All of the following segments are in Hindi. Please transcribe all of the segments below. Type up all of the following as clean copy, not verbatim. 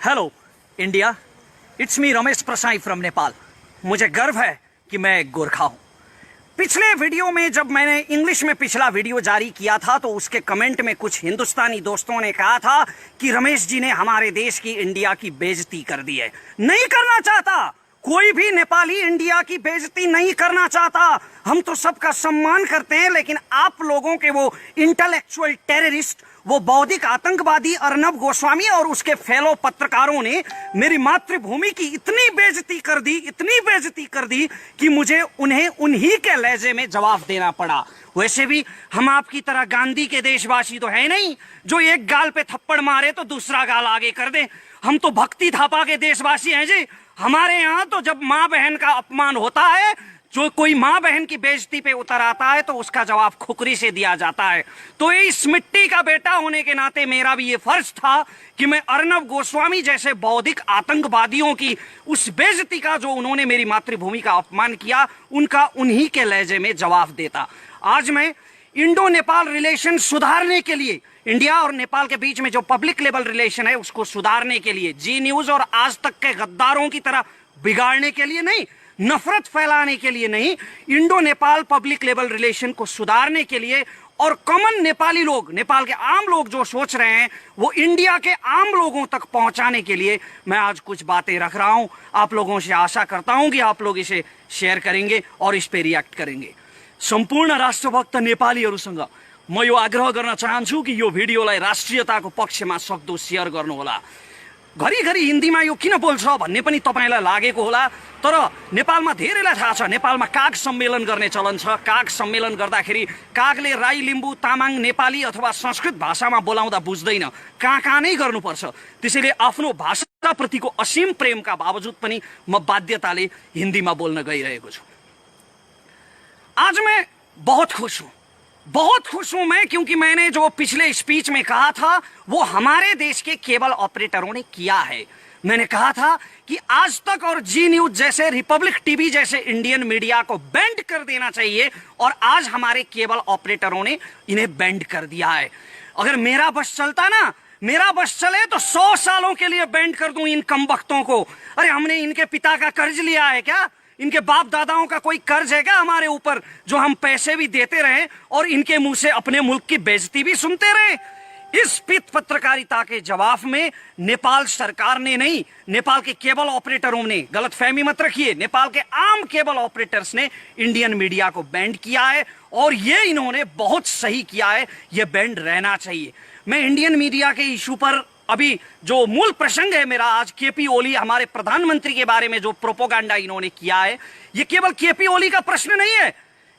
Hello India, it's me Ramesh Prasai from Nepal. मुझे गर्व है कि मैं एक गोरखा हूं। पिछले वीडियो में जब मैंने इंग्लिश में पिछला वीडियो जारी किया था तो उसके कमेंट में कुछ हिंदुस्तानी दोस्तों ने कहा था कि रमेश जी ने हमारे देश की, इंडिया की बेइज्जती कर दी है। नहीं करना चाहता, कोई भी नेपाली इंडिया की बेइज्जती नहीं करना चाहता। हम तो सबका सम्मान करते हैं, लेकिन आप लोगों के वो इंटेलेक्चुअल टेररिस्ट, वो बौद्धिक आतंकवादी अर्नब गोस्वामी और उसके फेलो पत्रकारों ने मेरी मातृभूमि की इतनी बेइज्जती कर दी कि मुझे उन्हें उन्हीं के लहजे में जवाब देना पड़ा। वैसे भी हम आपकी तरह गांधी के देशवासी तो है नहीं जो एक गाल पे थप्पड़ मारे तो दूसरा गाल आगे कर दे। हम तो भक्ति थापा के देशवासी हैं जी। हमारे यहाँ तो जब माँ बहन का अपमान होता है, जो कोई माँ बहन की बेइज्जती पे उतर आता है तो उसका जवाब खुकरी से दिया जाता है। तो इस मिट्टी का बेटा होने के नाते मेरा भी ये फर्ज था कि मैं अर्नब गोस्वामी जैसे बौद्धिक आतंकवादियों की उस बेइज्जती का, जो उन्होंने मेरी मातृभूमि का अपमान किया, उनका उन्हीं के लहजे में जवाब देता। आज मैं इंडो नेपाल रिलेशन सुधारने के लिए, इंडिया और नेपाल के बीच में जो पब्लिक लेवल रिलेशन है उसको सुधारने के लिए, जी न्यूज और आज तक के गद्दारों की तरह बिगाड़ने के लिए नहीं, नफरत फैलाने के लिए नहीं, Indo Nepal public level relation को सुधारने के लिए और कॉमन नेपाली लोग, नेपाल के आम लोग जो सोच रहे हैं वो इंडिया के आम लोगों तक पहुंचाने के लिए मैं आज कुछ बातें रख रहा हूं। आप लोगों से आशा करता हूं कि आप लोग इसे शेयर करेंगे और इस पे रिएक्ट करेंगे। सम्पूर्ण राष्ट्रभक्त नेपालीहरूसँग म यो आग्रह गर्न चाहन्छु कि यो भिडियोलाई राष्ट्रियताको पक्षमा सक्दो शेयर गर्नुहोला। घरिघरि हिन्दीमा यो किन बोल्छ भन्ने पनि तपाईलाई लागेको होला, तर नेपालमा धेरैलाई थाहा छ नेपालमा काग सम्मेलन गर्ने चलन छ। काग सम्मेलन गर्दाखेरि कागले राई, लिम्बू, तामाङ, नेपाली अथवा संस्कृत भाषामा बोलाउँदा बुझ्दैन, कहाँ नै गर्नुपर्छ। त्यसैले आफ्नो भाषाप्रतिको असीम प्रेमका बावजुद पनि म बाध्यताले हिन्दीमा बोल्न गइरहेको छु। आज मैं बहुत खुश हूं मैं, क्योंकि मैंने जो पिछले स्पीच में कहा था वो हमारे देश के केबल ऑपरेटरों ने किया है। मैंने कहा था कि आज तक और जी न्यूज जैसे, रिपब्लिक टीवी जैसे इंडियन मीडिया को बैंड कर देना चाहिए, और आज हमारे केबल ऑपरेटरों ने इन्हें बैंड कर दिया है। अगर मेरा बस चलता ना, मेरा बस चले तो 100 सालों के लिए बैंड कर दूं इन कमबख्तों को। अरे हमने इनके पिता का कर्ज लिया है क्या? इनके बाप दादाओं का कोई कर्ज है क्या हमारे ऊपर, जो हम पैसे भी देते रहे और इनके मुंह से अपने मुल्क की बेइज्जती भी सुनते रहे? इस पित पत्रकारिता के जवाब में नेपाल सरकार ने नहीं, नेपाल के केबल ऑपरेटरों ने, गलतफहमी मत रखिए, नेपाल के आम केबल ऑपरेटर्स ने इंडियन मीडिया को बैंड किया है, और ये इन्होंने बहुत सही किया है। ये बैंड रहना चाहिए। मैं इंडियन मीडिया के इशू पर, अभी जो मूल प्रसंग है मेरा आज, केपी ओली, हमारे प्रधानमंत्री के बारे में जो प्रोपोगंडा इन्होंने किया है, ये केवल केपी ओली का प्रश्न नहीं है।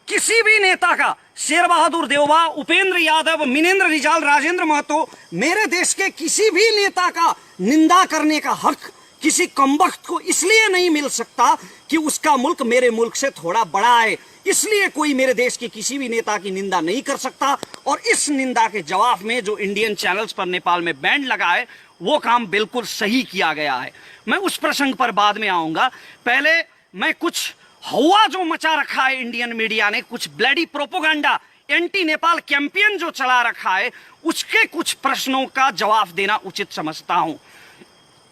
किसी भी नेता का, शेर बहादुर देववा, उपेंद्र यादव, मिनेंद्र रिजाल, राजेंद्र महतो, मेरे देश के किसी भी नेता का निंदा करने का हक किसी कमबख्त को इसलिए नहीं मिल सकता कि उसका मुल्क मेरे मुल्क से थोड़ा बड़ा है। इसलिए कोई मेरे देश के किसी भी नेता की निंदा नहीं कर सकता। और इस निंदा के जवाब में जो इंडियन चैनल्स पर नेपाल में बैंड लगा है, वो काम बिल्कुल सही किया गया है। मैं उस प्रसंग पर बाद में आऊंगा। पहले मैं कुछ हवा जो मचा रखा है इंडियन मीडिया ने, कुछ bloody propaganda, anti Nepal campaign जो चला रखा है, उसके कुछ प्रश्नों का जवाब देना उचित समझता हूं।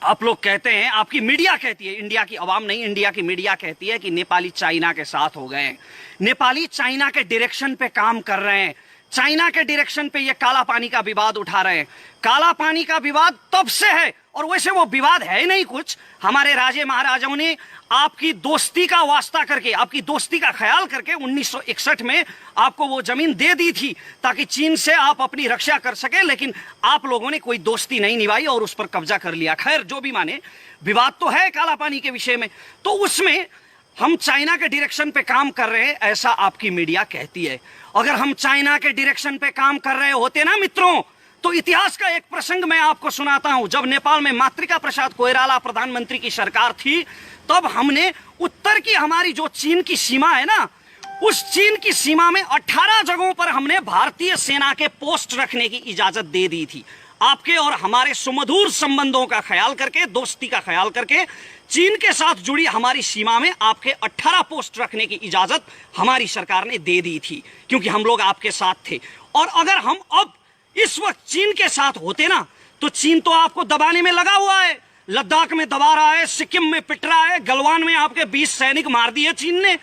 आप लोग कहते हैं, आपकी मीडिया कहती है, इंडिया की आवाम नहीं, इंडिया की मीडिया कहती है कि नेपाली चाइना के साथ हो गए हैं, नेपाली चाइना के डायरेक्शन पे काम कर रहे हैं, चाइना के डायरेक्शन पे ये काला पानी का विवाद उठा रहे हैं। काला पानी का विवाद तब से है, और वैसे वो विवाद है नहीं कुछ। हमारे राजे महाराजाओं ने आपकी दोस्ती का वास्ता करके, आपकी दोस्ती का ख्याल करके 1961 में आपको वो जमीन दे दी थी ताकि चीन से आप अपनी रक्षा कर सके, लेकिन आप लोगों ने कोई दोस्ती नहीं निभाई और उस पर कब्जा कर लिया। खैर, जो भी माने, विवाद तो है काला पानी के विषय में, तो उसमें हम चाइना के डायरेक्शन पे काम कर रहे हैं, ऐसा आपकी मीडिया कहती है। अगर हम चाइना के डायरेक्शन पे काम कर रहे होते ना मित्रों, तो इतिहास का एक प्रसंग मैं आपको सुनाता हूं। जब नेपाल में मातृका प्रसाद कोइराला प्रधानमंत्री की सरकार थी, तब हमने उत्तर की हमारी जो चीन की सीमा है ना, उस चीन की सीमा में 18 जगहों पर हमने भारतीय सेना के पोस्ट रखने की इजाजत दे दी थी। आपके और हमारे सुमधुर संबंधों का ख्याल करके, दोस्ती का ख्याल करके, चीन के साथ जुड़ी हमारी सीमा में आपके 18 पोस्ट रखने की इजाजत हमारी सरकार ने दे दी थी, क्योंकि हम लोग आपके साथ थे। और अगर हम अब इस वक्त चीन के साथ होते ना, तो चीन तो आपको दबाने में लगा हुआ है, लद्दाख में दबा रहा है, सिक्किम में पिट रहा है, गलवान में आपके 20 सैनिक मार दिए चीन ने।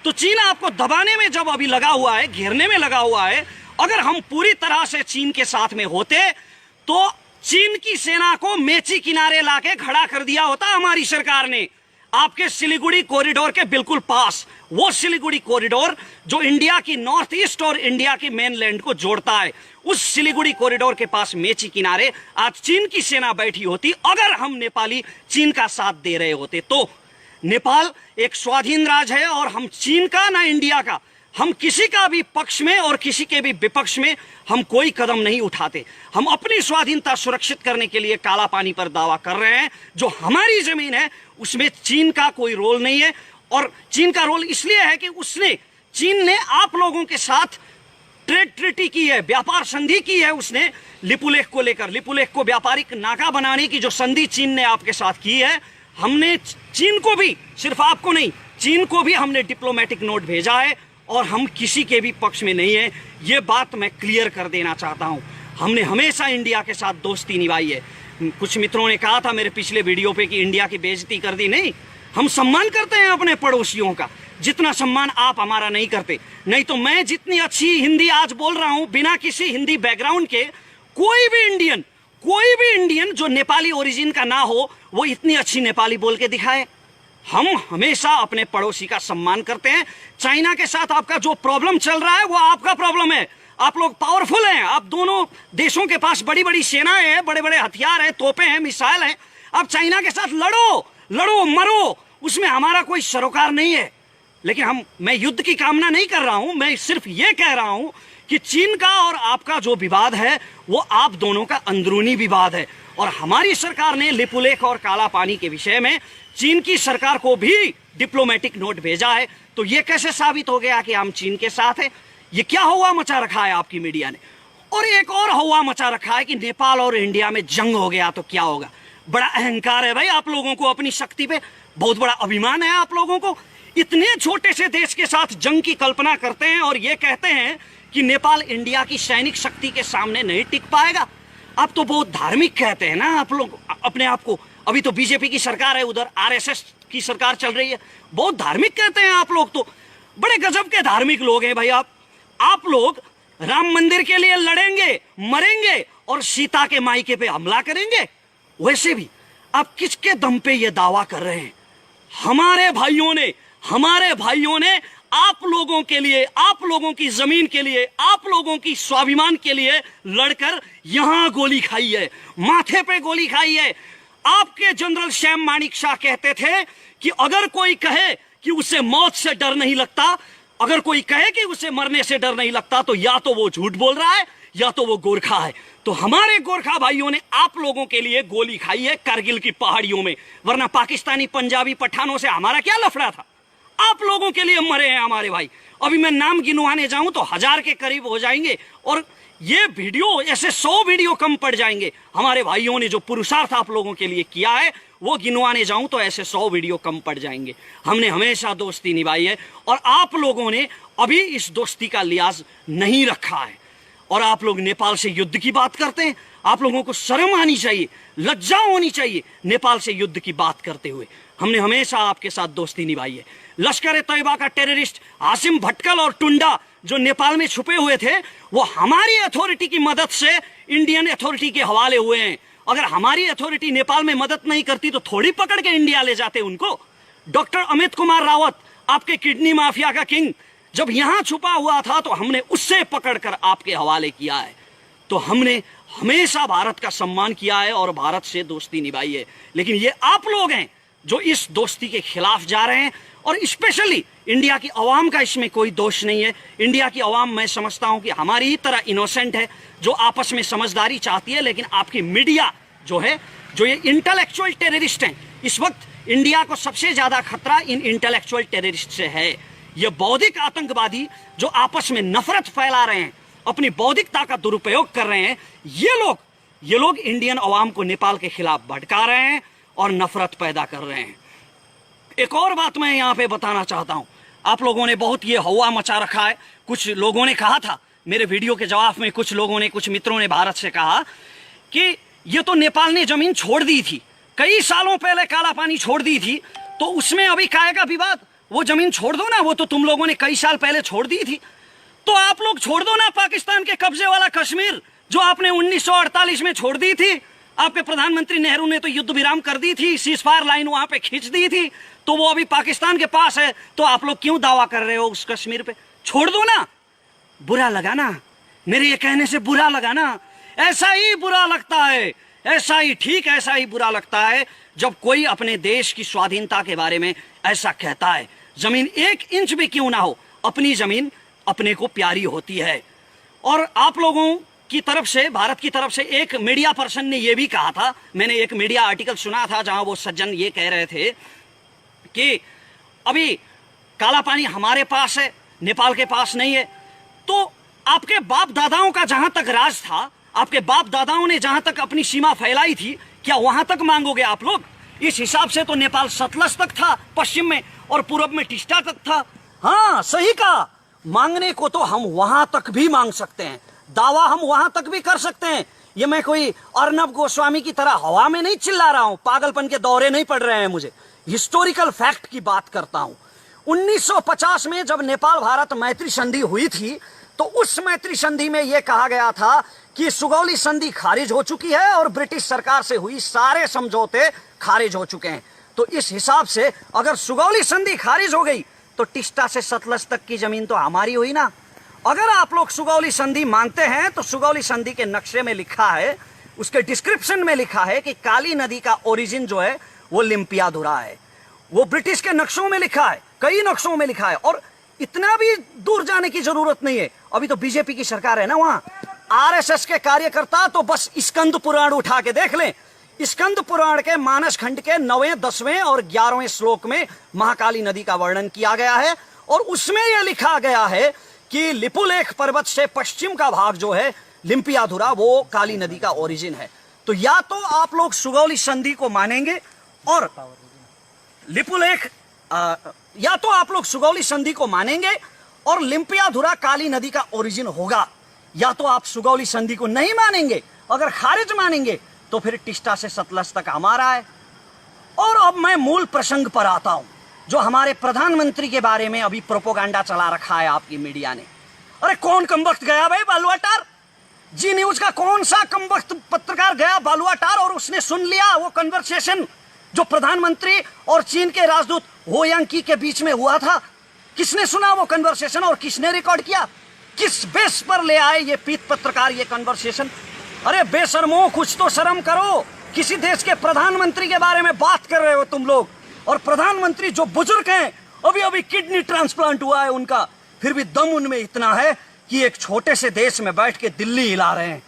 तो चीन आपको दबाने में जब अभी लगा हुआ है, घेरने में लगा हुआ है, अगर हम पूरी तरह से चीन के साथ में होते तो चीन की सेना को मेची किनारे लाके खड़ा कर दिया होता हमारी सरकार ने, आपके सिलीगुड़ी कॉरिडोर के बिल्कुल पास। वो सिलीगुड़ी कॉरिडोर जो इंडिया की नॉर्थ ईस्ट और इंडिया की मेनलैंड को जोड़ता है, उस सिलीगुड़ी कॉरिडोर के पास मेची किनारे आज चीन की सेना बैठी होती अगर हम नेपाली चीन का साथ दे रहे होते तो। नेपाल एक स्वाधीन राज्य है और हम चीन का ना इंडिया का, हम किसी का भी पक्ष में और किसी के भी विपक्ष में हम कोई कदम नहीं उठाते। हम अपनी स्वाधीनता सुरक्षित करने के लिए काला पानी पर दावा कर रहे हैं। जो हमारी जमीन है उसमें चीन का कोई रोल नहीं है, और चीन का रोल इसलिए है कि चीन ने आप लोगों के साथ ट्रेड ट्रीटी की है, व्यापार संधि की है उसने लिपुलेख को लेकर। लिपुलेख को व्यापारिक नाका बनाने की जो संधि चीन ने आपके साथ की है, हमने चीन को भी, सिर्फ आपको नहीं, चीन को भी हमने डिप्लोमेटिक नोट भेजा है और हम किसी के भी पक्ष में नहीं है। ये बात मैं क्लियर कर देना चाहता हूं। हमने हमेशा इंडिया के साथ दोस्ती निभाई है। कुछ मित्रों ने कहा था मेरे पिछले वीडियो पे कि इंडिया की बेइज्जती कर दी। नहीं, हम सम्मान करते हैं अपने पड़ोसियों का, जितना सम्मान आप हमारा नहीं करते। नहीं तो मैं जितनी अच्छी हिंदी आज बोल रहा हूं बिना किसी हिंदी बैकग्राउंड के, कोई भी इंडियन जो नेपाली ओरिजिन का ना हो वो इतनी अच्छी नेपाली बोल के दिखाए। हम हमेशा अपने पड़ोसी का सम्मान करते हैं। चाइना के साथ आपका जो प्रॉब्लम चल रहा है वो आपका प्रॉब्लम है। आप लोग पावरफुल हैं, आप दोनों देशों के पास बड़ी बड़ी सेनाएं हैं, बड़े बड़े हथियार हैं, तोपें हैं, मिसाइल हैं। आप चाइना के साथ लड़ो मरो, उसमें हमारा कोई सरोकार नहीं है। लेकिन मैं युद्ध की कामना नहीं कर रहा हूं, मैं सिर्फ ये कह रहा हूं कि चीन का और आपका जो विवाद है वो आप दोनों का अंदरूनी विवाद है। और हमारी सरकार ने लिपुलेख और काला पानी के विषय में चीन की सरकार को भी डिप्लोमेटिक नोट भेजा है। तो ये कैसे साबित हो गया कि हम चीन के साथ हैं? ये क्या हुआ मचा रखा है आपकी मीडिया ने? और एक और हुआ मचा रखा है कि नेपाल और इंडिया में जंग हो गया तो क्या होगा। बड़ा अहंकार है भाई आप लोगों को अपनी शक्ति पे, बहुत बड़ा अभिमान है आप लोगों को। इतने छोटे से देश के साथ जंग की कल्पना करते हैं और ये कहते हैं कि नेपाल इंडिया की सैनिक शक्ति के सामने नहीं टिक पाएगा। आप तो बहुत धार्मिक कहते हैं ना आप लोग अपने आप को। अभी तो बीजेपी की सरकार है, उधर आरएसएस की सरकार चल रही है, बहुत धार्मिक कहते हैं आप लोग। तो बड़े गजब के धार्मिक लोग हैं भाई आप लोग राम मंदिर के लिए लड़ेंगे, मरेंगे और सीता के मायके पे हमला करेंगे। वैसे भी आप किसके दम पे ये दावा कर रहे हैं? हमारे भाइयों ने आप लोगों के लिए, आप लोगों की जमीन के लिए, आप लोगों की स्वाभिमान के लिए लड़कर यहां गोली खाई है, माथे पे गोली खाई है। आपके जनरल श्याम माणिक शाह कहते थे कि अगर कोई कहे कि उसे मौत से डर नहीं लगता, अगर कोई कहे कि उसे मरने से डर नहीं लगता, तो या तो वो झूठ बोल रहा है या तो वो गोरखा है। तो हमारे गोरखा भाइयों ने आप लोगों के लिए गोली खाई है कारगिल की पहाड़ियों में, वरना पाकिस्तानी पंजाबी पठानों से हमारा क्या लफड़ा था? आप लोगों के लिए मरे हैं हमारे भाई। अभी मैं नाम गिनवाने जाऊं तो 1000 के करीब हो जाएंगे और ये वीडियो ऐसे 100 वीडियो कम पड़ जाएंगे। हमारे भाइयों ने जो पुरुषार्थ आप लोगों के लिए किया है वो गिनवाने जाऊं तो ऐसे 100 वीडियो कम पड़ जाएंगे। हमने हमेशा दोस्ती निभाई है और आप लोगों ने अभी इस दोस्ती का लिहाज नहीं रखा है। और आप लोग नेपाल से युद्ध की बात करते हैं। आप लोगों को शर्म आनी चाहिए, लज्जा होनी चाहिए नेपाल से युद्ध की बात करते हुए। हमने हमेशा आपके साथ दोस्ती निभाई है। लश्कर ए तैयबा का टेररिस्ट हाशिम भटकल और टुंडा जो नेपाल में छुपे हुए थे, वो हमारी अथॉरिटी की मदद से इंडियन अथॉरिटी के हवाले हुए हैं। अगर हमारी अथॉरिटी नेपाल में मदद नहीं करती तो थोड़ी पकड़ के इंडिया ले जाते उनको। डॉक्टर अमित कुमार रावत, आपके किडनी माफिया का किंग, जब यहां छुपा हुआ था तो हमने उससे पकड़कर आपके हवाले किया है। तो हमने हमेशा भारत का सम्मान किया है और भारत से दोस्ती निभाई है। लेकिन ये आप लोग हैं जो इस दोस्ती के खिलाफ जा रहे हैं। और स्पेशली इंडिया की आवाम का इसमें कोई दोष नहीं है। इंडिया की आवाम, मैं समझता हूं कि हमारी ही तरह इनोसेंट है, जो आपस में समझदारी चाहती है। लेकिन आपकी मीडिया जो है, जो ये इंटेलेक्चुअल टेररिस्ट हैं, इस वक्त इंडिया को सबसे ज्यादा खतरा इन इंटेलेक्चुअल टेररिस्ट से है। ये बौद्धिक आतंकवादी जो आपस में नफरत फैला रहे हैं, अपनी बौद्धिकता का दुरुपयोग कर रहे हैं, ये लोग इंडियन अवाम को नेपाल के खिलाफ भड़का रहे हैं और नफरत पैदा कर रहे हैं। एक और बात मैं यहाँ पे बताना चाहता हूँ। आप लोगों ने बहुत ये हवा मचा रखा है। कुछ लोगों ने कहा था मेरे वीडियो के जवाब में, कुछ मित्रों ने भारत से कहा कि ये तो नेपाल ने जमीन छोड़ दी थी, कई सालों पहले काला पानी छोड़ दी थी, तो उसमें अभी काहे का विवाद? वो जमीन छोड़ दो ना, वो तो तुम लोगों ने कई साल पहले छोड़ दी थी। तो आप लोग छोड़ दो ना पाकिस्तान के कब्जे वाला कश्मीर, जो आपने 1948 में छोड़ दी थी। आपके प्रधानमंत्री नेहरू ने तो युद्ध विराम कर दी थी, सीजफायर लाइन वहां पे खींच दी थी, तो वो अभी पाकिस्तान के पास है। तो आप लोग क्यों दावा कर रहे हो उस कश्मीर पे? छोड़ दो ना। बुरा लगा ना? मेरे ये कहने से बुरा लगा ना? ऐसा ही बुरा लगता है, ऐसा ही ठीक ऐसा ही बुरा लगता है जब कोई अपने देश की स्वाधीनता के बारे में ऐसा कहता है। जमीन 1 इंच भी क्यों ना हो, अपनी जमीन अपने को प्यारी होती है। और आप लोगों की तरफ से, भारत की तरफ से एक मीडिया पर्सन ने यह भी कहा था, मैंने एक मीडिया आर्टिकल सुना था जहां वो सज्जन ये कह रहे थे कि अभी काला पानी हमारे पास है, नेपाल के पास नहीं है। तो आपके बाप दादाओं का जहां तक राज था, आपके बाप दादाओं ने जहां तक अपनी सीमा फैलाई थी, क्या वहां तक मांगोगे आप लोग? इस हिसाब से तो नेपाल सतलज तक था पश्चिम में, और पूरब में टिस्टा तक था। हाँ सही कहा, मांगने को तो हम वहां तक भी मांग सकते हैं, दावा हम वहां तक भी कर सकते हैं। ये मैं कोई अर्नब गोस्वामी की तरह हवा में नहीं चिल्ला रहा हूं, पागलपन के दौरे नहीं पड़ रहे हैं मुझे, हिस्टोरिकल फैक्ट की बात करता हूं। 1950 में जब नेपाल भारत मैत्री संधि हुई थी, तो उस मैत्री संधि में यह कहा गया था कि सुगौली संधि खारिज हो चुकी है और ब्रिटिश सरकार से हुई सारे समझौते खारिज हो चुके हैं। तो इस हिसाब से अगर सुगौली संधि खारिज हो गई तो टिस्टा से सतलज तक की जमीन तो हमारी हुई ना। अगर आप लोग सुगौली संधि मानते हैं तो सुगौली संधि के नक्शे में लिखा है, उसके डिस्क्रिप्शन में लिखा है कि काली नदी का ओरिजिन जो है वो लिम्पियाधुरा है। वो ब्रिटिश के नक्शों में लिखा है, कई नक्शों में लिखा है। और इतना भी दूर जाने की जरूरत नहीं है, अभी तो बीजेपी की सरकार है ना वहां। आरएसएस के कार्यकर्ता तो बस स्कंद पुराण उठा के देख लें। स्कंद पुराण के मानस खंड के 9वें, 10वें और 11वें श्लोक में महाकाली नदी का वर्णन किया गया है, और उसमें यह लिखा गया है कि लिपुलेख पर्वत से पश्चिम का भाग जो है लिम्पियाधुरा, वो काली नदी का ओरिजिन है। तो या तो आप लोग सुगौली संधि को मानेंगे और लिपुलेख, या तो आप लोग सुगौली संधि को मानेंगे और लिम्पियाधुरा काली नदी का ओरिजिन होगा, या तो आप सुगौली संधि को नहीं मानेंगे। अगर खारिज मानेंगे तो फिर टिस्टा से सतलज तक हमारा है। और अब मैं मूल प्रसंग पर आता हूं, जो हमारे प्रधानमंत्री के बारे में अभी प्रोपोगंडा चला रखा है आपकी मीडिया ने। अरे कौन कमबख्त गया भाई बालुआटार? जी न्यूज का कौन सा कमबख्त पत्रकार गया बालुआटार और उसने सुन लिया वो कन्वर्सेशन जो प्रधानमंत्री और चीन के राजदूत हो यांकी के बीच में हुआ था? किसने सुना वो कन्वर्सेशन और किसने रिकॉर्ड किया? किस बेस पर ले आए ये पीत पत्रकार ये कन्वर्सेशन? अरे बेशर्मो, कुछ तो शर्म करो। किसी देश के प्रधानमंत्री के बारे में बात कर रहे हो तुम लोग, और प्रधानमंत्री जो बुजुर्ग हैं, अभी अभी किडनी ट्रांसप्लांट हुआ है उनका, फिर भी दम उनमें इतना है कि एक छोटे से देश में बैठ के दिल्ली हिला रहे हैं।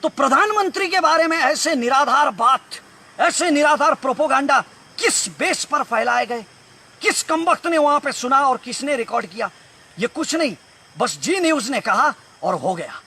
तो प्रधानमंत्री के बारे में ऐसे निराधार बात, ऐसे निराधार प्रोपोगंडा किस बेस पर फैलाए गए? किस कमबख्त ने वहां पे सुना और किसने रिकॉर्ड किया? ये कुछ नहीं, बस जी न्यूज ने कहा और हो गया।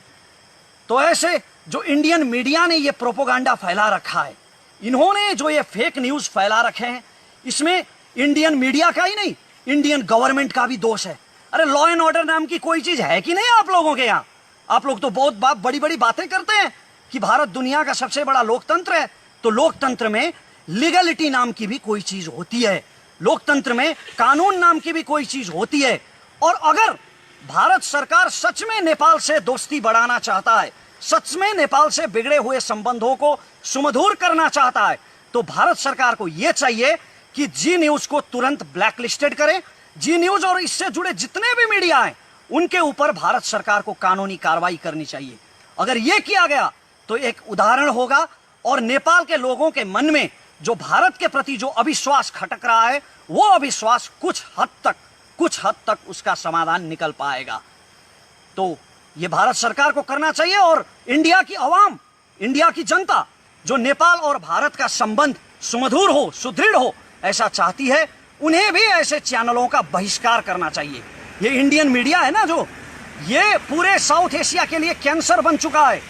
तो ऐसे जो इंडियन मीडिया ने ये प्रोपोगंडा फैला रखा है, इन्होंने जो ये फेक न्यूज फैला रखे हैं, इसमें इंडियन मीडिया का ही नहीं, इंडियन गवर्नमेंट का भी दोष है। अरे लॉ एंड ऑर्डर नाम की कोई चीज है कि नहीं आप लोगों के यहाँ? आप लोग तो बहुत बड़ी बड़ी बातें करते हैं कि भारत दुनिया का सबसे बड़ा लोकतंत्र है। तो लोकतंत्र में लीगलिटी नाम की भी कोई चीज होती है, लोकतंत्र में कानून नाम की भी कोई चीज होती है। और अगर भारत सरकार सच में नेपाल से दोस्ती बढ़ाना चाहता है, सच में नेपाल से बिगड़े हुए संबंधों को सुमधुर करना चाहता है, तो भारत सरकार को यह चाहिए कि जी न्यूज को तुरंत ब्लैकलिस्टेड करे। जी न्यूज और इससे जुड़े जितने भी मीडिया हैं, उनके ऊपर भारत सरकार को कानूनी कार्रवाई करनी चाहिए। अगर यह किया गया तो एक उदाहरण होगा, और नेपाल के लोगों के मन में जो भारत के प्रति जो अविश्वास खटक रहा है, वो अविश्वास कुछ हद तक उसका समाधान निकल पाएगा। तो ये भारत सरकार को करना चाहिए, और इंडिया की आवाम, इंडिया की जनता जो नेपाल और भारत का संबंध सुमधुर हो, सुदृढ़ हो, ऐसा चाहती है, उन्हें भी ऐसे चैनलों का बहिष्कार करना चाहिए। ये इंडियन मीडिया है ना, जो ये पूरे साउथ एशिया के लिए कैंसर बन चुका है,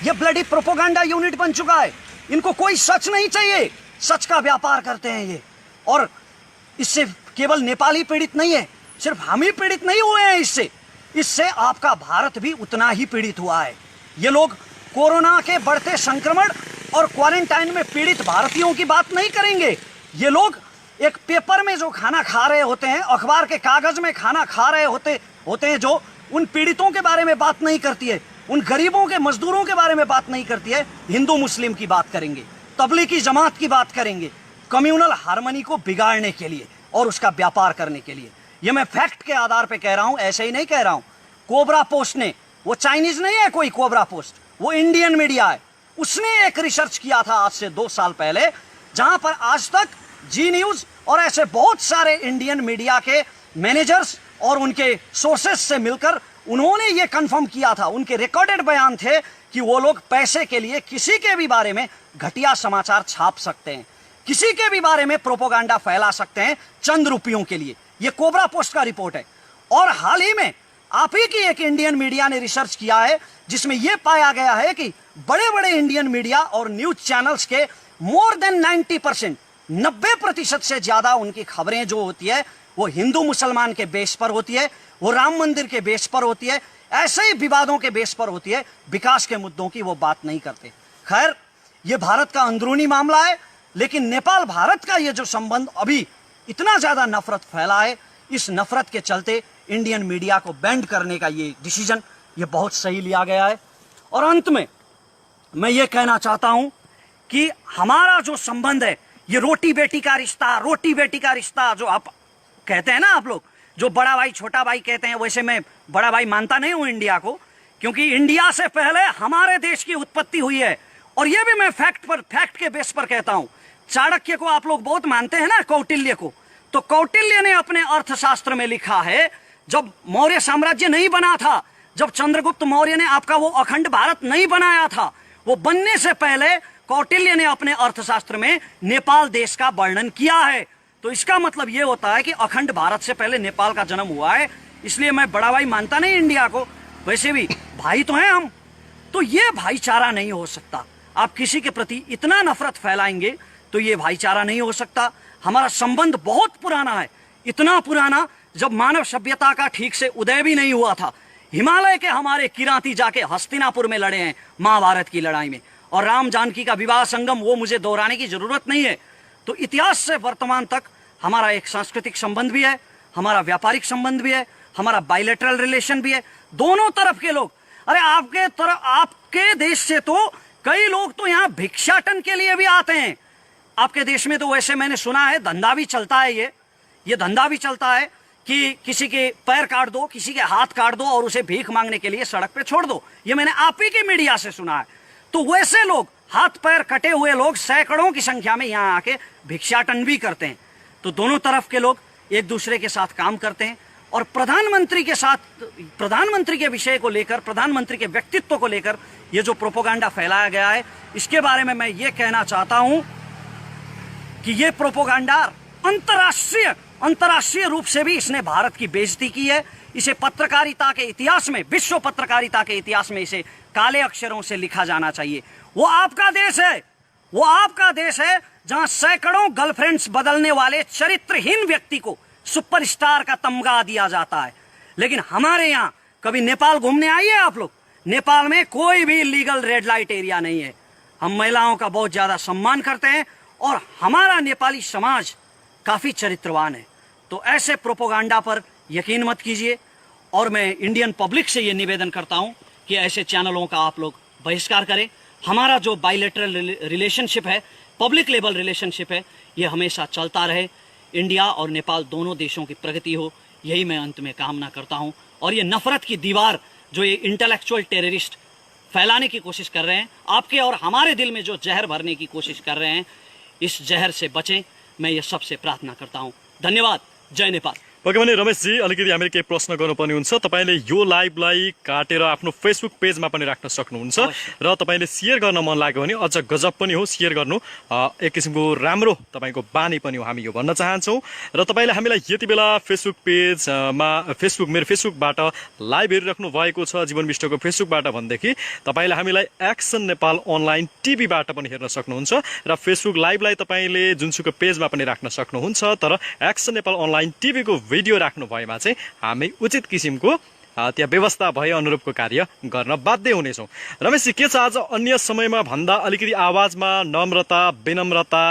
ये ब्लडी प्रोपोगंडा यूनिट बन चुका है। इनको कोई सच नहीं चाहिए, सच का व्यापार करते हैं ये। और इससे केवल नेपाल ही पीड़ित नहीं है, सिर्फ हम ही पीड़ित नहीं हुए हैं इससे आपका भारत भी उतना ही पीड़ित हुआ है। ये लोग कोरोना के बढ़ते संक्रमण और क्वारंटाइन में पीड़ित भारतीयों की बात नहीं करेंगे। ये लोग एक पेपर में जो खाना खा रहे होते हैं, अखबार के कागज में खाना खा रहे होते हैं, जो उन पीड़ितों के बारे में बात नहीं करती है, उन गरीबों के मजदूरों के बारे में बात नहीं करती है। हिंदू मुस्लिम की बात करेंगे, तबलीगी जमात की बात करेंगे, कम्युनल हार्मनी को बिगाड़ने के लिए और उसका व्यापार करने के लिए। ये मैं फैक्ट के आधार पे कह रहा हूं, ऐसे ही नहीं कह रहा हूं। कोबरा पोस्ट ने, वो चाइनीज नहीं है कोई कोबरा पोस्ट, वो इंडियन मीडिया है, उसने एक रिसर्च किया था आज से 2 साल पहले, जहां पर आज तक जी न्यूज और ऐसे बहुत सारे इंडियन मीडिया के मैनेजर्स और उनके सोर्सेस से मिलकर उन्होंने ये कंफर्म किया था, उनके रिकॉर्डेड बयान थे कि वो लोग पैसे के लिए किसी के भी बारे में घटिया समाचार छाप सकते हैं, किसी के भी बारे में प्रोपोगंडा फैला सकते हैं चंद रुपयों के लिए। ये कोबरा पोस्ट का रिपोर्ट है। और हाल ही में आप ही की एक इंडियन मीडिया ने रिसर्च किया है, जिसमें यह पाया गया है कि बड़े बड़े इंडियन मीडिया और न्यूज चैनल्स के मोर देन 90%, 90% से ज्यादा उनकी खबरें जो होती है वो हिंदू मुसलमान के बेस पर होती है, वो राम मंदिर के बेस पर होती है, ऐसे ही विवादों के बेस पर होती है, विकास के मुद्दों की वो बात नहीं करते। खैर, ये भारत का अंदरूनी मामला है, लेकिन नेपाल भारत का ये जो संबंध अभी इतना ज्यादा नफरत फैला है, इस नफरत के चलते इंडियन मीडिया को बैंड करने का ये डिसीजन ये बहुत सही लिया गया है। और अंत में मैं ये कहना चाहता हूं कि हमारा जो संबंध है, ये रोटी बेटी का रिश्ता, रोटी बेटी का रिश्ता जो आप कहते हैं ना, आप लोग जो बड़ा भाई छोटा भाई कहते हैं, वैसे मैं बड़ा भाई मानता नहीं हूं इंडिया को, क्योंकि इंडिया से पहले हमारे देश की उत्पत्ति हुई है। और ये भी मैं फैक्ट के बेस पर कहता हूं। चाणक्य को आप लोग बहुत मानते हैं ना, कौटिल्य को, तो कौटिल्य ने अपने अर्थशास्त्र में लिखा है, जब मौर्य साम्राज्य नहीं बना था, जब चंद्रगुप्त मौर्य ने आपका वो अखंड भारत नहीं बनाया था, वो बनने से पहले कौटिल्य ने अपने अर्थशास्त्र में नेपाल देश का वर्णन किया है। तो इसका मतलब ये होता है कि अखंड भारत से पहले नेपाल का जन्म हुआ है। इसलिए मैं बड़ा भाई मानता नहीं इंडिया को, वैसे भी भाई तो हैं हम। तो ये भाईचारा नहीं हो सकता। आप किसी के प्रति इतना नफरत फैलाएंगे तो ये भाईचारा नहीं हो सकता। हमारा संबंध बहुत पुराना है, इतना पुराना जब मानव सभ्यता का ठीक से उदय भी नहीं हुआ था। हिमालय के हमारे किराती जाके हस्तिनापुर में लड़े हैं महाभारत की लड़ाई में, और राम जानकी का विवाह संगम, वो मुझे दोहराने की जरूरत नहीं है। तो इतिहास से वर्तमान तक हमारा एक सांस्कृतिक संबंध भी है, हमारा व्यापारिक संबंध भी है, हमारा बायलैटरल रिलेशन भी है। दोनों तरफ के लोग, अरे आपके देश से तो कई लोग तो यहाँ भिक्षाटन के लिए भी आते हैं। आपके देश में तो वैसे मैंने सुना है धंधा भी चलता है, ये धंधा भी चलता है कि किसी के पैर काट दो, किसी के हाथ काट दो और उसे भीख मांगने के लिए सड़क पे छोड़ दो। ये मैंने आप ही के मीडिया से सुना है। तो वैसे लोग, हाथ पैर कटे हुए लोग सैकड़ों की संख्या में यहाँ आके भिक्षाटन भी करते हैं। तो दोनों तरफ के लोग एक दूसरे के साथ काम करते हैं। और प्रधानमंत्री के साथ, प्रधानमंत्री के विषय को लेकर, प्रधानमंत्री के व्यक्तित्व को लेकर ये जो प्रोपोगंडा फैलाया गया है, इसके बारे में मैं ये कहना चाहता हूं कि ये प्रोपोगंडा अंतर्राष्ट्रीय रूप से भी इसने भारत की बेइज्जती की है। इसे पत्रकारिता के इतिहास में, विश्व पत्रकारिता के इतिहास में इसे काले अक्षरों से लिखा जाना चाहिए। वो आपका देश है, वो आपका देश है जहां सैकड़ों गर्लफ्रेंड्स बदलने वाले चरित्रहीन व्यक्ति को सुपरस्टार का तमगा दिया जाता है। लेकिन हमारे यहाँ कभी नेपाल घूमने आइए आप लोग, नेपाल में कोई भी लीगल रेड लाइट एरिया नहीं है। हम महिलाओं का बहुत ज्यादा सम्मान करते हैं और हमारा नेपाली समाज काफी चरित्रवान है। तो ऐसे प्रोपोगंडा पर यकीन मत कीजिए। और मैं इंडियन पब्लिक से ये निवेदन करता हूं कि ऐसे चैनलों का आप लोग बहिष्कार करें। हमारा जो बायलैटरल रिलेशनशिप है, पब्लिक लेवल रिलेशनशिप है, ये हमेशा चलता रहे। इंडिया और नेपाल दोनों देशों की प्रगति हो, यही मैं अंत में कामना करता हूं। और ये नफरत की दीवार जो ये इंटेलेक्चुअल टेररिस्ट फैलाने की कोशिश कर रहे हैं, आपके और हमारे दिल में जो जहर भरने की कोशिश कर रहे हैं, इस जहर से बचें, मैं ये सबसे प्रार्थना करता हूं। धन्यवाद। जय नेपाल। ओके भने रमेशजी, अलिकति हामीले केही प्रश्न गर्नुपर्ने हुन्छ। तपाईँले यो लाइभलाई काटेर आफ्नो फेसबुक पेजमा पनि राख्न सक्नुहुन्छ र तपाईँले सेयर गर्न मन लाग्यो भने अझ गजब पनि हो, सेयर गर्नु एक किसिमको राम्रो तपाईँको बानी पनि हो, हामी यो भन्न चाहन्छौँ। र तपाईँले हामीलाई यति बेला फेसबुक पेजमा मेरो फेसबुकबाट लाइभ हेरिराख्नु भएको छ, जीवन विष्टको फेसबुकबाट भनेदेखि तपाईँले हामीलाई एक्सन नेपाल अनलाइन टिभीबाट पनि हेर्न सक्नुहुन्छ र फेसबुक लाइभलाई तपाईँले जुनसुकै पेजमा पनि राख्न सक्नुहुन्छ। तर एक्सन नेपाल अनलाइन टिभीको भिडियो राख्नु भएमा चाहिँ हामी उचित किसिमको त्यहाँ व्यवस्था भए अनुरूपको कार्य गर्न बाध्य हुनेछौँ। रमेशजी, के छ आज अन्य समयमा भन्दा अलिकति आवाजमा नम्रता विनम्रता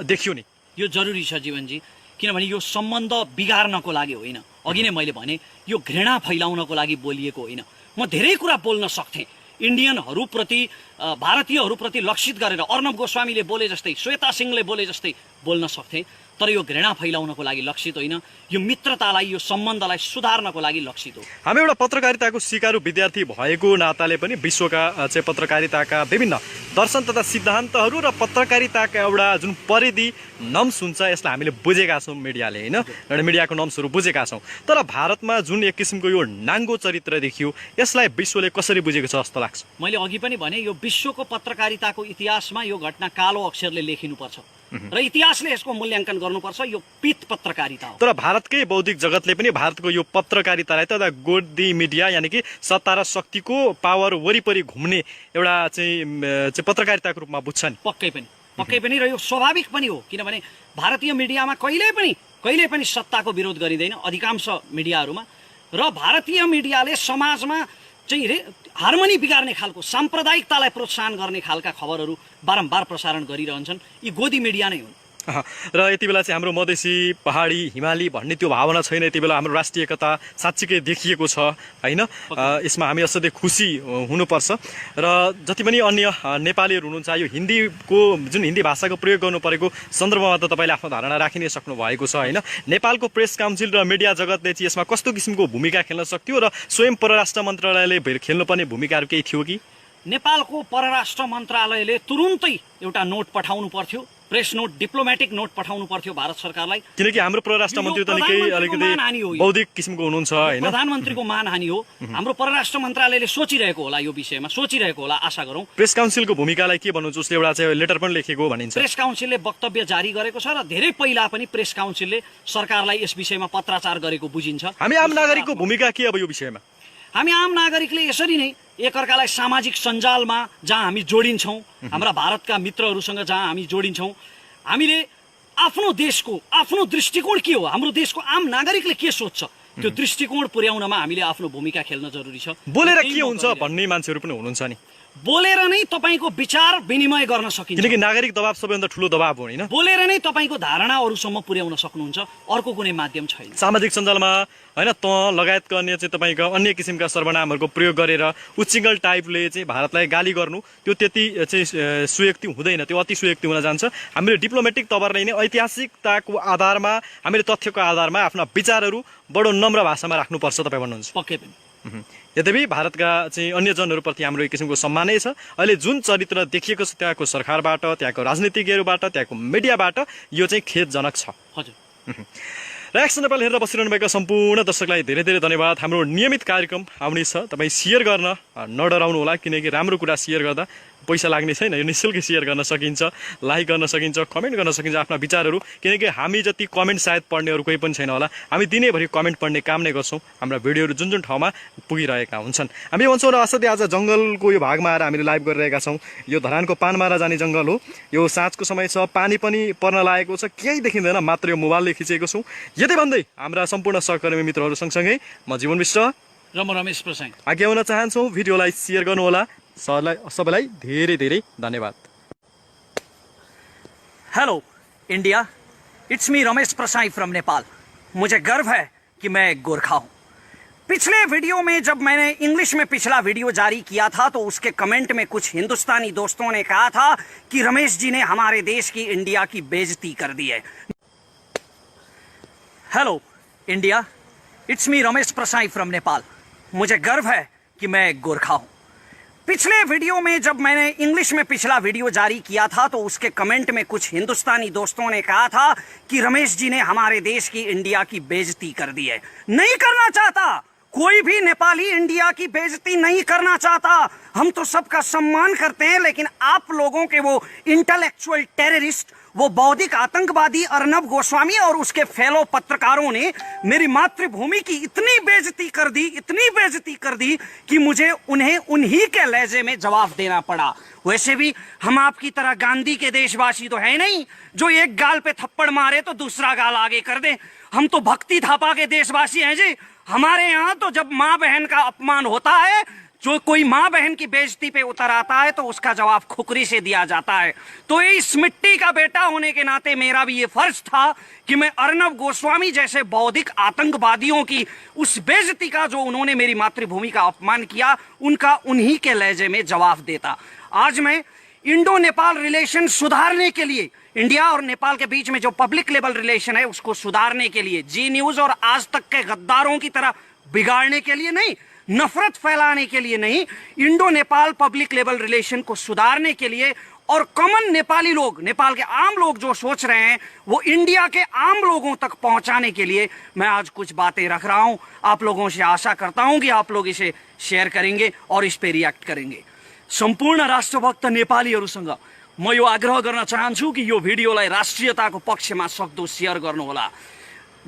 देखियो नि? यो जरुरी छ जीवनजी, किनभने यो सम्बन्ध बिगार्नको लागि होइन। अघि नै मैले भने यो घृणा फैलाउनको लागि बोलिएको होइन। म धेरै कुरा बोल्न सक्थेँ, इन्डियनहरूप्रति भारतीयहरूप्रति लक्षित गरेर अर्णव गोस्वामीले बोले जस्तै, श्वेता सिंहले बोले जस्तै बोल्न सक्थेँ, तर यो घृणा फैलाउनको लागि लक्षित होइन। यो मित्रतालाई, यो सम्बन्धलाई सुधार्नको लागि लक्षित हो। हामी एउटा पत्रकारिताको सिकारु विद्यार्थी भएको नाताले पनि विश्वका चाहिँ पत्रकारिताका विभिन्न दर्शन तथा सिद्धान्तहरू र पत्रकारिताका एउटा जुन परिधि नम्स हुन्छ यसलाई हामीले बुझेका छौँ, मिडियाले होइन, एउटा मिडियाको नम्सहरू बुझेका छौँ। तर भारतमा जुन एक किसिमको यो नाङ्गो चरित्र देखियो यसलाई विश्वले कसरी बुझेको छ जस्तो लाग्छ? मैले अघि पनि भने यो विश्वको पत्रकारिताको इतिहासमा यो घटना कालो अक्षरले लेखिनुपर्छ र इतिहासले यसको मूल्याङ्कन गर्नुपर्छ। यो पित पत्रकारिता हो। तर भारतकै बौद्धिक जगतले पनि भारतको यो पत्रकारितालाई त गोदी मिडिया यानि कि सत्ता र शक्तिको पावर वरिपरि घुम्ने एउटा चाहिँ पत्रकारिताको रूपमा बुझ्छ नि? पक्कै पनि र यो स्वाभाविक पनि हो, किनभने भारतीय मिडियामा कहिले पनि सत्ताको विरोध गरिँदैन अधिकांश मिडियाहरूमा। र भारतीय मिडियाले समाजमा चाहिँ हार्मोनी बिगार्ने खालको, साम्प्रदायिकतालाई प्रोत्साहन गर्ने खालका खबरहरू बारम्बार प्रसारण गरिरहन्छन्। यी गोदी मिडिया नै हुन्। र यति बेला चाहिँ हाम्रो मधेसी पहाडी हिमाली भन्ने त्यो भावना छैन। यति बेला हाम्रो राष्ट्रिय एकता साँच्चीकै देखिएको छ होइन। यसमा हामी असाध्यै खुसी हुनुपर्छ। र जति पनि अन्य नेपालीहरू हुनुहुन्छ, यो हिन्दीको जुन हिन्दी भाषाको प्रयोग गर्नु परेको सन्दर्भमा त तपाईँले आफ्नो धारणा राखि नै सक्नु भएको छ होइन। नेपालको प्रेस काउन्सिल र मिडिया जगतले चाहिँ यसमा कस्तो किसिमको भूमिका खेल्न सक्थ्यो र स्वयं परराष्ट्र मन्त्रालयले खेल्नुपर्ने भूमिकाहरू केही थियो कि? नेपालको परराष्ट्र मन्त्रालयले तुरुन्तै एउटा नोट पठाउनु पर्थ्यो, प्रेस नोट, डिप्लोमेटिक नोट पठाउनु पर्थ्यो भारत सरकारलाई, किनकि हाम्रो परराष्ट्र मन्त्री त निकै अलिकति बौद्धिक किसिमको हुनुहुन्छ होइन। प्रधानमन्त्रीको मानहानि हो। हाम्रो परराष्ट्र मन्त्रालयले सोचिरहेको होला, यो विषयमा सोचिरहेको होला, आशा गरौँ। प्रेस काउन्सिलको भूमिकालाई के भन्नुहुन्छ? उसले एउटा चाहिँ लेटर पनि लेखेको भनिन्छ। प्रेस काउन्सिलले वक्तव्य जारी गरेको छ र धेरै पहिला पनि प्रेस काउन्सिलले सरकारलाई यस विषयमा पत्राचार गरेको बुझिन्छ। हामी आम नागरिकको भूमिका के अब यो विषयमा? हामी आम नागरिकले यसरी नै एकअर्कालाई सामाजिक सञ्जालमा जहाँ हामी जोडिन्छौँ, हाम्रा भारतका मित्रहरूसँग जहाँ हामी जोडिन्छौँ, हामीले आफ्नो देशको आफ्नो दृष्टिकोण के हो, हाम्रो देशको आम नागरिकले के सोच्छ, त्यो दृष्टिकोण पुर्याउनमा हामीले आफ्नो भूमिका खेल्न जरुरी छ। बोलेर के हुन्छ भन्ने मान्छेहरू पनि हुनुहुन्छ नि। बोलेर नै तपाईँको विचार विनिमय गर्न सकिन्छ, किनकि नागरिक दबाव सबैभन्दा ठुलो दबाव हो होइन। बोलेर नै तपाईँको धारणा अरूसम्म पुर्याउन सक्नुहुन्छ, अर्को कुनै माध्यम छैन। सामाजिक सञ्जालमा होइन त लगायतका अन्य चाहिँ तपाईँको अन्य किसिमका सर्वनामहरूको प्रयोग गरेर उच्चिङ्गल टाइपले चाहिँ भारतलाई गाली गर्नु त्यो त्यति चाहिँ सुयुक्ति हुँदैन, त्यो अति सुयुक्ति हुन जान्छ। हामीले डिप्लोमेटिक तवरले नै ऐतिहासिकताको आधारमा, हामीले तथ्यको आधारमा आफ्ना विचारहरू बडो नम्र भाषामा राख्नुपर्छ तपाईँ भन्नुहुन्छ? पक्कै पनि। यद्यपि भारतका चाहिँ अन्य जनहरूप्रति हाम्रो एक किसिमको सम्मानै छ। अहिले जुन चरित्र देखिएको छ त्यहाँको सरकारबाट, त्यहाँको राजनीतिज्ञहरूबाट, त्यहाँको मिडियाबाट यो चाहिँ खेदजनक छ। हजुर। र एक्सन नेपाल हेरेर बसिरहनु भएका सम्पूर्ण दर्शकलाई धेरै धेरै धन्यवाद। हाम्रो नियमित कार्यक्रम आउने छ, तपाईँ सेयर गर्न नडराउनु होला, किनकि राम्रो कुरा सेयर गर्दा पैसा लाग्ने छैन, यो निःशुल्क सेयर गर्न सकिन्छ, लाइक गर्न सकिन्छ, कमेन्ट गर्न सकिन्छ आफ्ना विचारहरू। किनकि हामी जति कमेन्ट सायद पढ्नेहरू कोही पनि छैन होला, हामी दिनैभरि कमेन्ट पढ्ने काम नै गर्छौँ। हाम्रा भिडियोहरू जुन जुन ठाउँमा पुगिरहेका हुन्छन्। हामी भन्छौँ र असाध्यै आज जङ्गलको यो भागमा आएर हामीले लाइभ गरिरहेका छौँ। यो धरानको पानमारा जाने जङ्गल हो, यो साँझको समय छ, पानी पनि पर्न लागेको छ, केही देखिँदैन, मात्र यो मोबाइलले खिचेको छौँ। यति भन्दै हाम्रा सम्पूर्ण सहकर्मी मित्रहरू सँगसँगै म जीवन विश्व र म रमेश प्रसाई आज्ञा हुन चाहन्छौँ। भिडियोलाई सेयर गर्नुहोला। सबैलाई धेरै धेरै धन्यवाद। Hello India, it's me Ramesh Prasai from Nepal. मुझे गर्व है कि मैं गोरखा हूँ। पिछले वीडियो में जब मैंने इंग्लिश में पिछला वीडियो जारी किया था तो उसके कमेंट में कुछ हिंदुस्तानी दोस्तों ने कहा था कि रमेश जी ने हमारे देश की, इंडिया की बेइज्जती कर दी है। Hello India, it's me Ramesh Prasai from Nepal. मुझे गर्व है कि मैं गोरखा हूँ। पिछले वीडियो में जब मैंने इंग्लिश में पिछला वीडियो जारी किया था तो उसके कमेंट में कुछ हिंदुस्तानी दोस्तों ने कहा था कि रमेश जी ने हमारे देश की, इंडिया की बेइज्जती कर दी है। नहीं करना चाहता, कोई भी नेपाली इंडिया की बेइज्जती नहीं करना चाहता। हम तो सबका सम्मान करते हैं, लेकिन आप लोगों के वो इंटेलेक्चुअल टेररिस्ट, वो बौद्धिक आतंकवादी अर्णव गोस्वामी और उसके फेलो पत्रकारों ने मेरी मातृभूमि की इतनी बेइज्जती कर दी कि मुझे उन्हें उन्हीं के लहजे में जवाब देना पड़ा। वैसे भी हम आपकी तरह गांधी के देशवासी तो है नहीं जो एक गाल पे थप्पड़ मारे तो दूसरा गाल आगे कर दे। हम तो भक्ति थापा के देशवासी हैं जी। हमारे यहाँ तो जब माँ बहन का अपमान होता है, जो कोई माँ बहन की बेइज्जती पे उतर आता है, तो उसका जवाब खुकरी से दिया जाता है। तो इस मिट्टी का बेटा होने के नाते मेरा भी ये फर्ज था कि मैं अर्नब गोस्वामी जैसे बौद्धिक आतंकवादियों की उस बेइज्जती का, जो उन्होंने मेरी मातृभूमि का अपमान किया, उनका उन्हीं के लहजे में जवाब देता। आज मैं इंडो नेपाल रिलेशन सुधारने के लिए, इंडिया और नेपाल के बीच में जो पब्लिक लेवल रिलेशन है उसको सुधारने के लिए, जी न्यूज और आज तक के गद्दारों की तरह बिगाड़ने के लिए नहीं, नफरत फैलाने के लिए नहीं, Indo Nepal public level relation को सुधारने के लिए और कॉमन नेपाली लोग, नेपाल के आम लोग जो सोच रहे हैं वो इंडिया के आम लोगों तक पहुंचाने के लिए मैं आज कुछ बातें रख रहा हूं। आप लोगों से आशा करता हूं कि आप लोग इसे शेयर करेंगे और इस पे रिएक्ट करेंगे। सम्पूर्ण राष्ट्रभक्त नेपालीहरूसँग म यो आग्रह गर्न चाहन्छु कि यो भिडियोलाई राष्ट्रियताको पक्षमा सक्दो शेयर गर्नुहोला।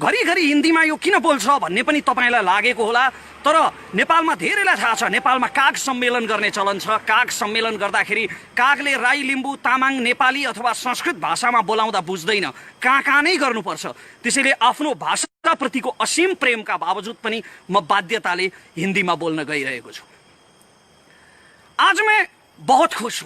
घरिघरि हिन्दीमा यो किन बोल्छ भन्ने पनि तपाईलाई लागेको होला, तर नेपालमा धेरैलाई थाहा छ नेपालमा काग सम्मेलन गर्ने चलन छ। काग सम्मेलन गर्दाखेरि कागले राई, लिम्बू, तामाङ, नेपाली अथवा संस्कृत भाषामा बोलाउँदा बुझ्दैन, कहाँ नै गर्नुपर्छ। त्यसैले आफ्नो भाषाप्रतिको असीम प्रेमका बावजुद पनि म बाध्यताले हिन्दीमा बोल्न गइरहेको छु। आज मैं बहुत खुश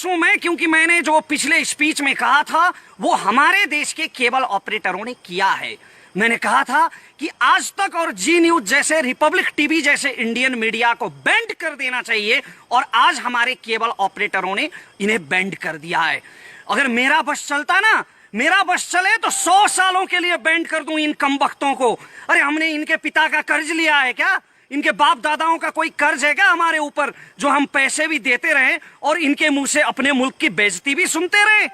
हूं मैं, क्योंकि मैंने जो पिछले स्पीच में कहा था वो हमारे देश के केबल ऑपरेटरों ने किया है। मैंने कहा था कि आज तक और जी न्यूज जैसे, रिपब्लिक टीवी जैसे इंडियन मीडिया को बैंड कर देना चाहिए, और आज हमारे केबल ऑपरेटरों ने इन्हें बैंड कर दिया है। अगर मेरा बस चलता ना, मेरा बस चले तो 100 सालों के लिए बैंड कर दूं इन कमबख्तों को। अरे हमने इनके पिता का कर्ज लिया है क्या? इनके बाप दादाओं का कोई कर्ज है क्या हमारे ऊपर, जो हम पैसे भी देते रहे और इनके मुंह से अपने मुल्क की बेइज्जती भी सुनते रहे?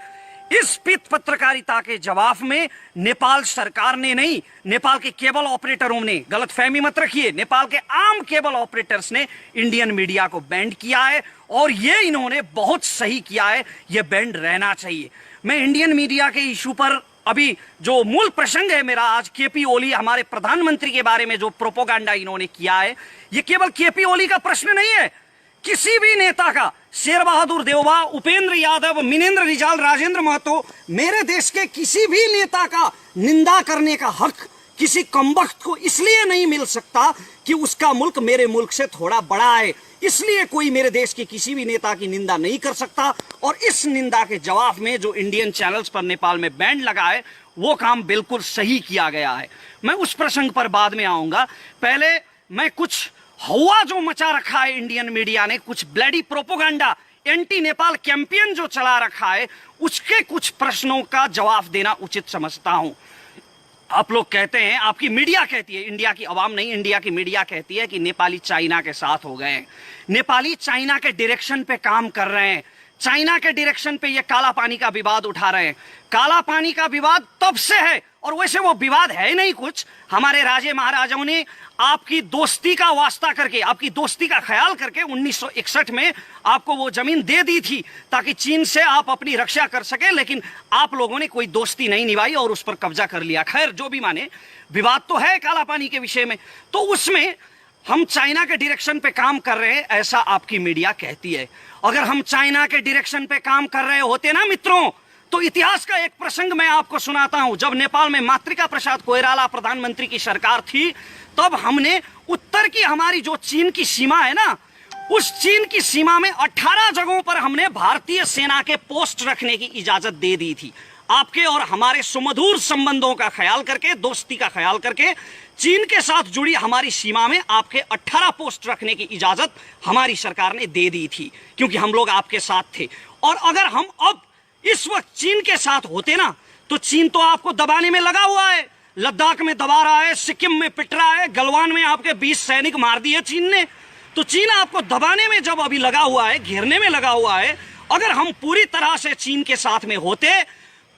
इस पित पत्रकारिता के जवाब में नेपाल सरकार ने नहीं, नेपाल के केबल ऑपरेटरों ने, गलतफहमी मत रखिए, नेपाल के आम केबल ऑपरेटर्स ने इंडियन मीडिया को बैंड किया है, और ये इन्होंने बहुत सही किया है। ये बैंड रहना चाहिए। मैं इंडियन मीडिया के इशू पर अभी जो मूल प्रसंग है मेरा आज, केपी ओली हमारे प्रधानमंत्री के बारे में जो प्रोपोगंडा इन्होंने किया है, ये केवल केपी ओली का प्रश्न नहीं है, किसी भी नेता का, शेर बहादुर देवबा, उपेंद्र यादव, मिनेंद्र रिजाल, राजेंद्र महतो, मेरे देश के किसी भी नेता का निंदा करने का हक किसी कमबख्त को इसलिए नहीं मिल सकता कि उसका मुल्क मेरे मुल्क से थोड़ा बड़ा है। इसलिए कोई मेरे देश के किसी भी नेता की निंदा नहीं कर सकता, और इस निंदा के जवाब में जो इंडियन चैनल्स पर नेपाल में बैंड लगा है, वो काम बिल्कुल सही किया गया है। मैं उस प्रसंग पर बाद में आऊंगा। पहले मैं कुछ हवा जो मचा रखा है इंडियन मीडिया ने, कुछ bloody propaganda, anti Nepal campaign जो चला रखा है, उसके कुछ प्रश्नों का जवाब देना उचित समझता हूं। आप लोग कहते हैं, आपकी मीडिया कहती है, इंडिया की आवाम नहीं, इंडिया की मीडिया कहती है कि नेपाली चाइना के साथ हो गए, नेपाली चाइना के डायरेक्शन पे काम कर रहे हैं, चाइना के डायरेक्शन पे ये काला पानी का विवाद उठा रहे हैं। काला पानी का विवाद तब से है, और वैसे वो विवाद है नहीं कुछ, हमारे राजे महाराजाओं ने आपकी दोस्ती का वास्ता करके, आपकी दोस्ती का ख्याल करके 1961 में आपको वो जमीन दे दी थी ताकि चीन से आप अपनी रक्षा कर सके, लेकिन आप लोगों ने कोई दोस्ती नहीं निभाई और उस पर कब्जा कर लिया। खैर, जो भी माने, विवाद तो है काला पानी के विषय में, तो उसमें हम चाइना के डायरेक्शन पे काम कर रहे हैं, ऐसा आपकी मीडिया कहती है। अगर हम चाइना के डायरेक्शन पे काम कर रहे होते ना मित्रों, तो इतिहास का एक प्रसंग मैं आपको सुनाता हूं। जब नेपाल में मातृका प्रसाद कोइराला प्रधानमंत्री की सरकार थी, तब हमने उत्तर की हमारी जो चीन की सीमा है ना, उस चीन की सीमा में 18 जगहों पर हमने भारतीय सेना के पोस्ट रखने की इजाजत दे दी थी। आपके और हमारे सुमधुर संबंधों का ख्याल करके, दोस्ती का ख्याल करके, चीन के साथ जुड़ी हमारी सीमा में आपके 18 पोस्ट रखने की इजाजत हमारी सरकार ने दे दी थी, क्योंकि हम लोग आपके साथ थे। और अगर हम अब इस वक्त चीन के साथ होते ना, तो चीन तो आपको दबाने में लगा हुआ है, लद्दाख में दबा रहा है, सिक्किम में पिट रहा है, गलवान में आपके 20 सैनिक मार दिए चीन ने। तो चीन आपको दबाने में जब अभी लगा हुआ है, घेरने में लगा हुआ है, अगर हम पूरी तरह से चीन के साथ में होते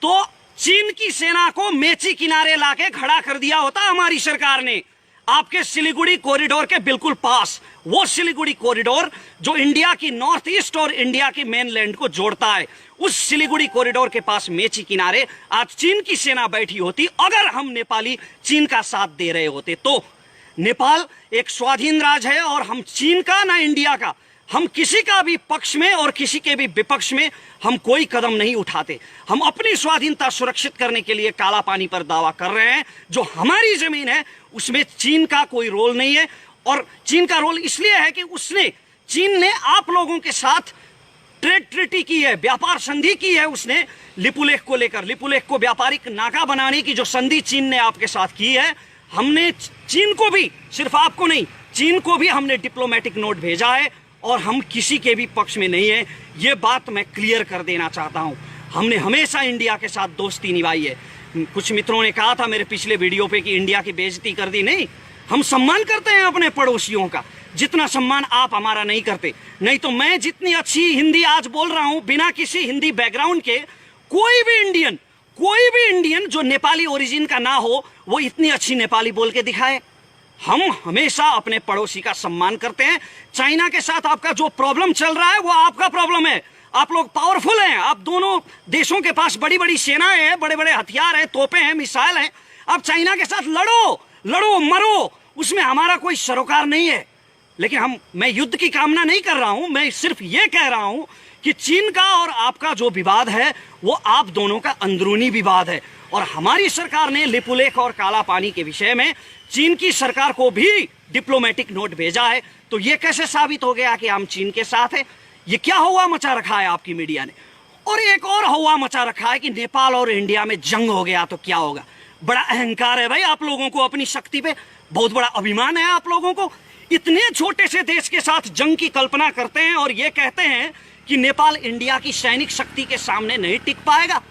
तो चीन की सेना को मेची किनारे लाके खड़ा कर दिया होता हमारी सरकार ने, आपके सिलीगुड़ी कॉरिडोर के बिल्कुल पास। वो सिलीगुड़ी कॉरिडोर जो इंडिया की नॉर्थ ईस्ट और इंडिया की मेनलैंड को जोड़ता है, उस सिलीगुड़ी कॉरिडोर के पास मेची किनारे आज चीन की सेना बैठी होती, अगर हम नेपाली चीन का साथ दे रहे होते तो। नेपाल एक स्वाधीन राज्य है, और हम चीन का ना इंडिया का, हम किसी का भी पक्ष में और किसी के भी विपक्ष में हम कोई कदम नहीं उठाते। हम अपनी स्वाधीनता सुरक्षित करने के लिए काला पानी पर दावा कर रहे हैं। जो हमारी जमीन है उसमें चीन का कोई रोल नहीं है, और चीन का रोल इसलिए है कि चीन ने आप लोगों के साथ ट्रेड ट्रीटी की है, व्यापार संधि की है उसने लिपुलेख को लेकर। लिपुलेख को व्यापारिक नाका बनाने की जो संधि चीन ने आपके साथ की है, हमने चीन को भी, सिर्फ आपको नहीं, चीन को भी हमने डिप्लोमेटिक नोट भेजा है, और हम किसी के भी पक्ष में नहीं है। ये बात मैं क्लियर कर देना चाहता हूं। हमने हमेशा इंडिया के साथ दोस्ती निभाई है। कुछ मित्रों ने कहा था मेरे पिछले वीडियो पे कि इंडिया की बेइज्जती कर दी। नहीं, हम सम्मान करते हैं अपने पड़ोसियों का, जितना सम्मान आप हमारा नहीं करते। नहीं तो मैं जितनी अच्छी हिंदी आज बोल रहा हूं बिना किसी हिंदी बैकग्राउंड के, कोई भी इंडियन जो नेपाली ओरिजिन का ना हो वो इतनी अच्छी नेपाली बोल के दिखाए। हम हमेशा अपने पड़ोसी का सम्मान करते हैं। चाइना के साथ आपका जो प्रॉब्लम चल रहा है वो आपका प्रॉब्लम है। आप लोग पावरफुल हैं, आप दोनों देशों के पास बड़ी बड़ी सेनाएं हैं, बड़े बड़े हथियार हैं, तोपें हैं, मिसाइल हैं। आप चाइना के साथ लड़ो मरो, उसमें हमारा कोई सरोकार नहीं है। लेकिन मैं युद्ध की कामना नहीं कर रहा हूं, मैं सिर्फ ये कह रहा हूं कि चीन का और आपका जो विवाद है वो आप दोनों का अंदरूनी विवाद है। और हमारी सरकार ने लिपुलेख और काला पानी के विषय में चीन की सरकार को भी डिप्लोमेटिक नोट भेजा है। तो ये कैसे साबित हो गया कि हम चीन के साथ हैं? ये क्या हुआ मचा रखा है आपकी मीडिया ने? और एक और हुआ मचा रखा है कि नेपाल और इंडिया में जंग हो गया तो क्या होगा। बड़ा अहंकार है भाई आप लोगों को अपनी शक्ति पे, बहुत बड़ा अभिमान है आप लोगों को। इतने छोटे से देश के साथ जंग की कल्पना करते हैं और ये कहते हैं कि नेपाल इंडिया की सैनिक शक्ति के सामने नहीं टिक पाएगा।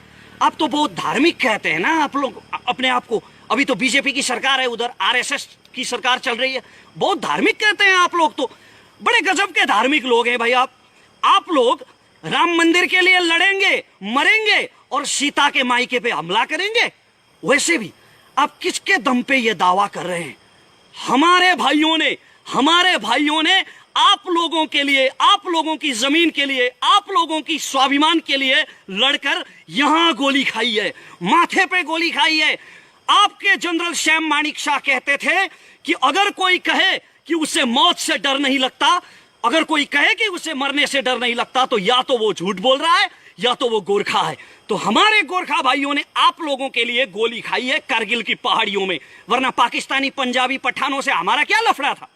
आप तो बहुत धार्मिक कहते हैं ना आप लोग अपने आप को। अभी तो बीजेपी की सरकार है, उधर आरएसएस की सरकार चल रही है, बहुत धार्मिक कहते हैं आप लोग। तो बड़े गजब के धार्मिक लोग हैं भाई आप लोग राम मंदिर के लिए लड़ेंगे, मरेंगे और सीता के मायके पे हमला करेंगे। वैसे भी आप किसके दम पे ये दावा कर रहे हैं? हमारे भाइयों ने आप लोगों के लिए, आप लोगों की जमीन के लिए, आप लोगों की स्वाभिमान के लिए लड़कर यहां गोली खाई है, माथे पे गोली खाई है। आपके जनरल सैम मानेकशॉ कहते थे कि अगर कोई कहे कि उसे मौत से डर नहीं लगता, अगर कोई कहे कि उसे मरने से डर नहीं लगता, तो या तो वो झूठ बोल रहा है या तो वो गोरखा है। तो हमारे गोरखा भाइयों ने आप लोगों के लिए गोली खाई है कारगिल की पहाड़ियों में, वरना पाकिस्तानी पंजाबी पठानों से हमारा क्या लफड़ा था?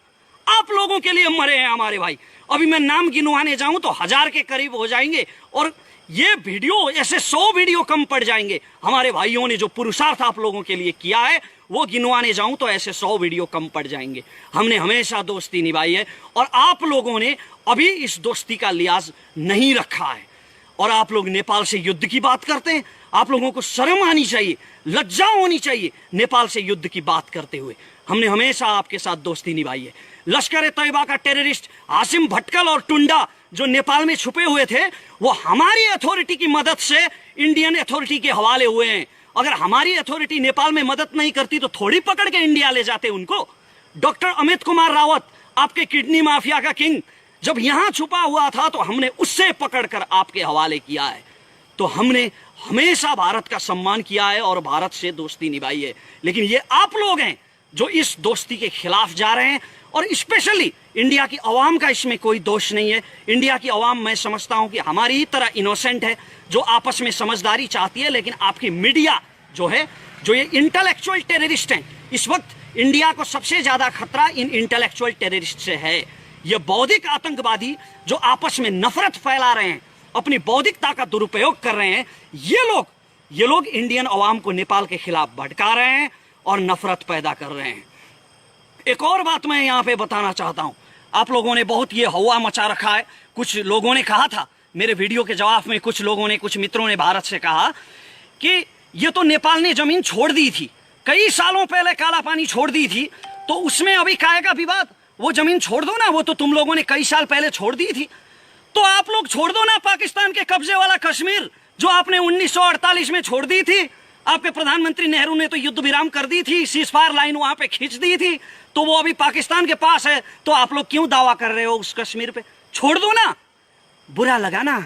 आप लोगों के लिए मरे हैं हमारे भाई। अभी मैं नाम गिनवाने जाऊं तो 1000 के करीब हो जाएंगे, और ये वीडियो ऐसे 100 वीडियो कम पड़ जाएंगे। हमारे भाइयों ने जो पुरुषार्थ आप लोगों के लिए किया है वो गिनवाने जाऊं तो ऐसे 100 वीडियो कम पड़ जाएंगे। हमने हमेशा दोस्ती निभाई है और आप लोगों ने अभी इस दोस्ती का लिहाज नहीं रखा है। और आप लोग नेपाल से युद्ध की बात करते हैं। आप लोगों को शर्म आनी चाहिए, लज्जा होनी चाहिए नेपाल से युद्ध की बात करते हुए। हमने हमेशा आपके साथ दोस्ती निभाई है। लश्कर-ए-तैयबा का टेररिस्ट आसिम भटकल और टुंडा जो नेपाल में छुपे हुए थे, वो हमारी अथॉरिटी की मदद से इंडियन अथॉरिटी के हवाले हुए हैं। अगर हमारी अथॉरिटी नेपाल में मदद नहीं करती तो थोड़ी पकड़ के इंडिया ले जाते उनको। डॉक्टर अमित कुमार रावत, आपके किडनी माफिया का किंग, जब यहां छुपा हुआ था तो हमने उससे पकड़कर आपके हवाले किया है। तो हमने हमेशा भारत का सम्मान किया है और भारत से दोस्ती निभाई है। लेकिन ये आप लोग हैं जो इस दोस्ती के खिलाफ जा रहे हैं, और स्पेशली इंडिया की आवाम का इसमें कोई दोष नहीं है। इंडिया की आवाम, मैं समझता हूं कि हमारी ही तरह इनोसेंट है, जो आपस में समझदारी चाहती है। लेकिन आपकी मीडिया जो है, जो ये इंटेलेक्चुअल टेररिस्ट हैं, इस वक्त इंडिया को सबसे ज्यादा खतरा इन इंटेलेक्चुअल टेररिस्ट से है। ये बौद्धिक आतंकवादी जो आपस में नफरत फैला रहे हैं, अपनी बौद्धिकता का दुरुपयोग कर रहे हैं, ये लोग इंडियन आवाम को नेपाल के खिलाफ भड़का रहे हैं और नफरत पैदा कर रहे हैं। एक और बात मैं यहाँ पे बताना चाहता हूँ। आप लोगों ने बहुत ये हवा मचा रखा है। कुछ लोगों ने कहा था मेरे वीडियो के जवाब में, कुछ मित्रों ने भारत से कहा कि ये तो नेपाल ने जमीन छोड़ दी थी, कई सालों पहले काला पानी छोड़ दी थी, तो उसमें अभी काहे का विवाद? वो जमीन छोड़ दो ना, वो तो तुम लोगों ने कई साल पहले छोड़ दी थी। तो आप लोग छोड़ दो ना पाकिस्तान के कब्जे वाला कश्मीर, जो आपने 1948 में छोड़ दी थी। आपके प्रधानमंत्री नेहरू ने तो युद्ध विराम कर दी थी, सीजफायर लाइन वहां पे खींच दी थी, तो वो अभी पाकिस्तान के पास है। तो आप लोग क्यों दावा कर रहे हो उस कश्मीर पे? छोड़ दो ना। बुरा लगा ना?